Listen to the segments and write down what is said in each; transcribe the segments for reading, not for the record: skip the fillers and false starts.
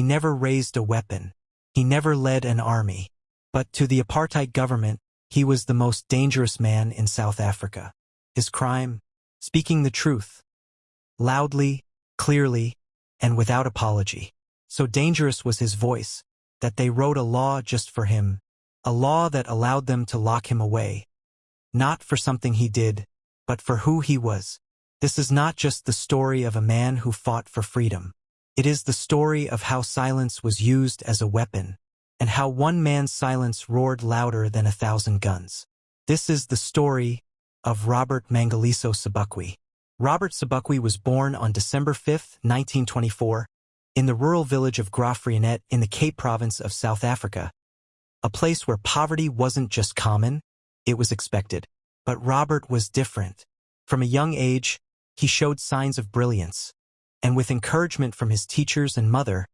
He never raised a weapon. He never led an army. But to the apartheid government, he was the most dangerous man in South Africa. His crime? Speaking the truth. Loudly, clearly, and without apology. So dangerous was his voice that they wrote a law just for him, a law that allowed them to lock him away. Not for something he did, but for who he was. This is not just the story of a man who fought for freedom. It is the story of how silence was used as a weapon, and how one man's silence roared louder than 1,000 guns. This is the story of Robert Mangaliso Sobukwe. Robert Sobukwe was born on December 5, 1924, in the rural village of Graaff-Reinet in the Cape Province of South Africa, a place where poverty wasn't just common, it was expected. But Robert was different. From a young age, he showed signs of brilliance, and with encouragement from his teachers and mother,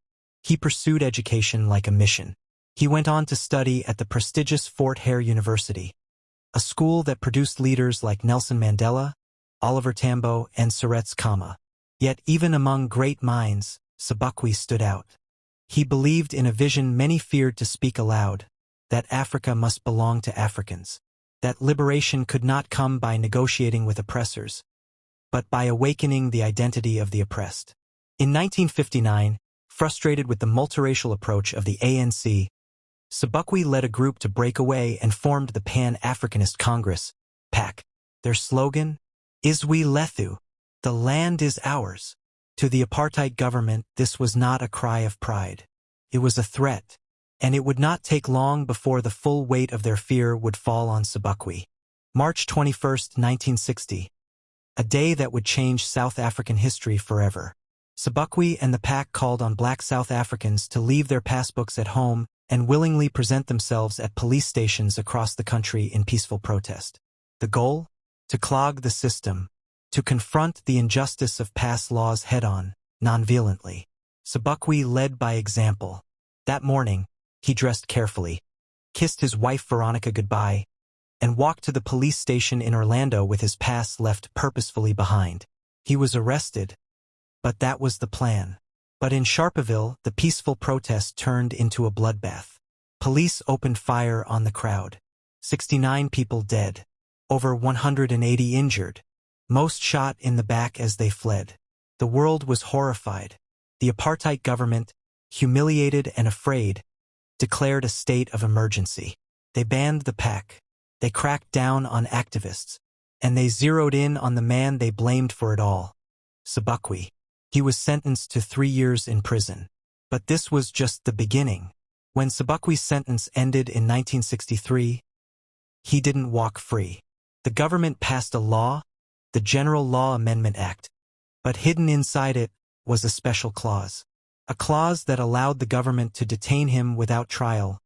he pursued education like a mission. He went on to study at the prestigious Fort Hare University, a school that produced leaders like Nelson Mandela, Oliver Tambo, and Seretse Khama. Yet even among great minds, Sobukwe stood out. He believed in a vision many feared to speak aloud, that Africa must belong to Africans, that liberation could not come by negotiating with oppressors, but by awakening the identity of the oppressed. In 1959, frustrated with the multiracial approach of the ANC, Sobukwe led a group to break away and formed the Pan-Africanist Congress, PAC. Their slogan, Izwi Lethu, the land is ours. To the apartheid government, this was not a cry of pride. It was a threat, and it would not take long before the full weight of their fear would fall on Sobukwe. March 21, 1960. A day that would change South African history forever. Sobukwe and the PAC called on black South Africans to leave their passbooks at home and willingly present themselves at police stations across the country in peaceful protest. The goal? To clog the system, to confront the injustice of past laws head-on, non-violently. Sobukwe led by example. That morning, he dressed carefully, kissed his wife Veronica goodbye, and walked to the police station in Orlando with his pass left purposefully behind. He was arrested, but that was the plan. But in Sharpeville, the peaceful protest turned into a bloodbath. Police opened fire on the crowd. 69 people dead, over 180 injured, most shot in the back as they fled. The world was horrified. The apartheid government, humiliated and afraid, declared a state of emergency. They banned the PAC. They cracked down on activists, and they zeroed in on the man they blamed for it all, Sobukwe. He was sentenced to 3 years in prison. But this was just the beginning. When Sobukwe's sentence ended in 1963, he didn't walk free. The government passed a law, the General Law Amendment Act, but hidden inside it was a special clause. A clause that allowed the government to detain him without trial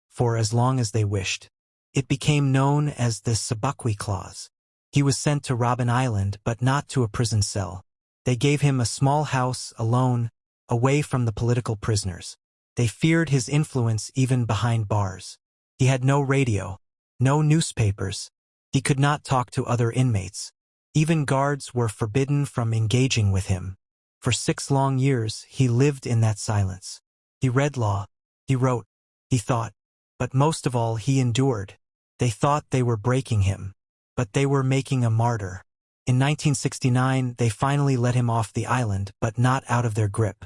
for as long as they wished. It became known as the Sobukwe Clause. He was sent to Robben Island, but not to a prison cell. They gave him a small house alone, away from the political prisoners. They feared his influence even behind bars. He had no radio, no newspapers. He could not talk to other inmates. Even guards were forbidden from engaging with him. For 6 long years, he lived in that silence. He read law, he wrote, he thought, but most of all he endured. They thought they were breaking him, but they were making a martyr. In 1969, they finally let him off the island, but not out of their grip.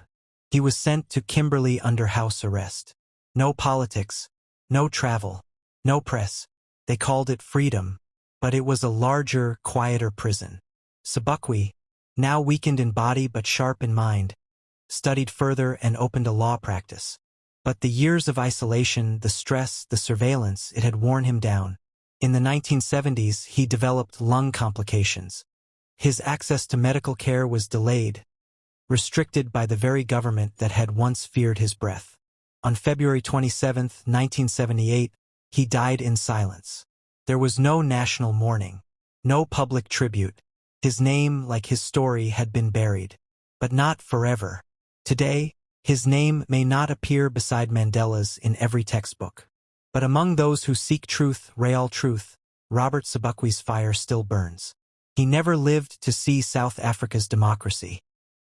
He was sent to Kimberley under house arrest. No politics, no travel, no press. They called it freedom, but it was a larger, quieter prison. Sobukwe, now weakened in body but sharp in mind, studied further and opened a law practice. But the years of isolation, the stress, the surveillance, it had worn him down. In the 1970s, he developed lung complications. His access to medical care was delayed, restricted by the very government that had once feared his breath. On February 27, 1978, he died in silence. There was no national mourning, no public tribute. His name, like his story, had been buried. But not forever. Today, his name may not appear beside Mandela's in every textbook. But among those who seek truth, real truth, Robert Sobukwe's fire still burns. He never lived to see South Africa's democracy,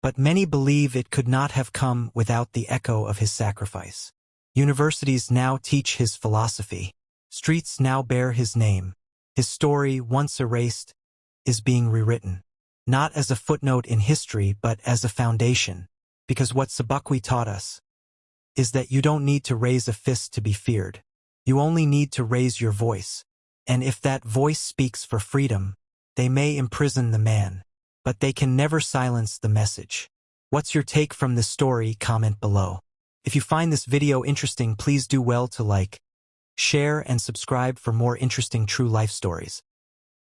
but many believe it could not have come without the echo of his sacrifice. Universities now teach his philosophy. Streets now bear his name. His story, once erased, is being rewritten. Not as a footnote in history, but as a foundation. Because what Sobukwe taught us is that you don't need to raise a fist to be feared. You only need to raise your voice. And if that voice speaks for freedom, they may imprison the man, but they can never silence the message. What's your take from this story? Comment below. If you find this video interesting, please do well to like, share, and subscribe for more interesting true life stories.